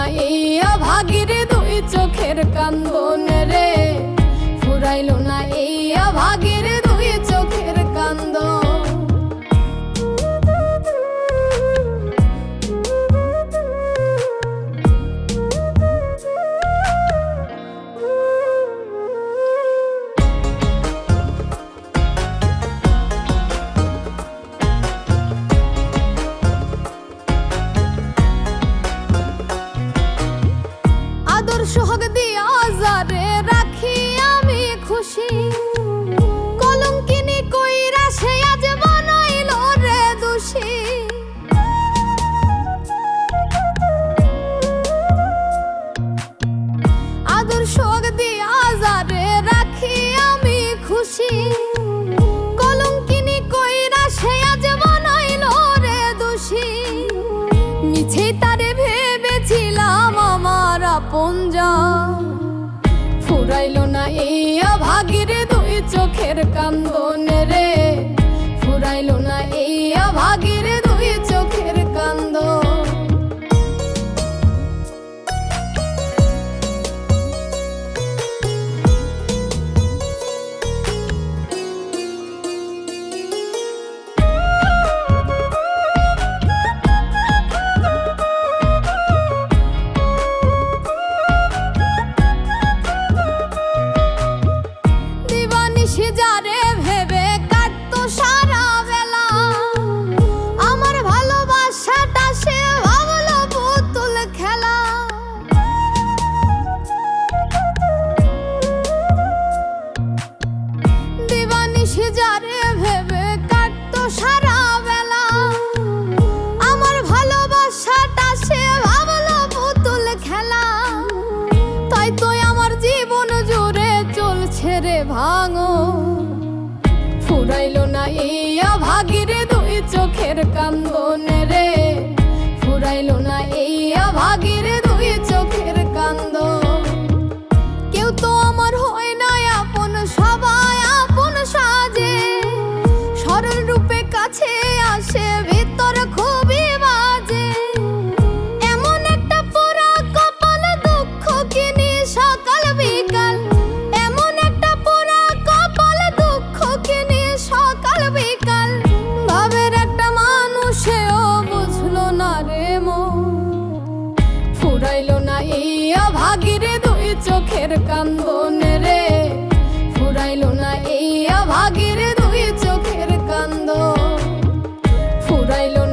না এই অভাগীর দুই চোখের কান্দন রে, ফুরাইলো না এই অভাগীর দুই চোখের কান্দন। সোহাগ দিয়া যারে রাখি আমি খুশি, কলঙ্কিনী কইরা সে আজ বানাইল রে দোষী। আদর সোহাগ দিয়া যারে রাখি আমি খুশি, কলঙ্কিনী কইরা সে আজ বানাইল রে দোষী। মিছে তারে ভেবেছিলাম আমার আপনজন, ফুরাইলো না এই অভাগীর দুই চোখের কান্দন রে, ফুরাইলো না এই অভাগীর দুই চোখের কান্দন। যারে ভেবে কাটতো সারা বেলা, আমার ভালোবাসাটা সে ভাবলো পুতুল খেলা। দিবানিশি যারে ভেবে কাটতো সারা বেলা, আমার ভালোবাসাটা সে ভাবলো পুতুল খেলা। তাই তো আমার জীবন জুড়ে চলছে রে ভাঙো, ফুরাইলো না এই অভাগীর দুই চোখের কান্দন রে, ফুরাইলো না এই অভাগীর দুই চোখের কান্দন। কেউ তো আমার হয় না আপন, সবাই আপন সাজে, সরল রূপে কাছে আসে ভিতর খুবই বাজে। এমন একটা পোড়া কপাল দুঃখ কিনি সকাল বিকাল, এমন একটা পোড়া কপাল দুঃখ কিনি সকাল বিকাল। ভাবের একটা মানুষেও বুঝলো না রে মন, ফুরাইলো না এই অভাগীর দুই চোখের কান্দন রে, ফুরাইলো না এই অভাগীর দুই চোখের কান্দন, ফুরাইলো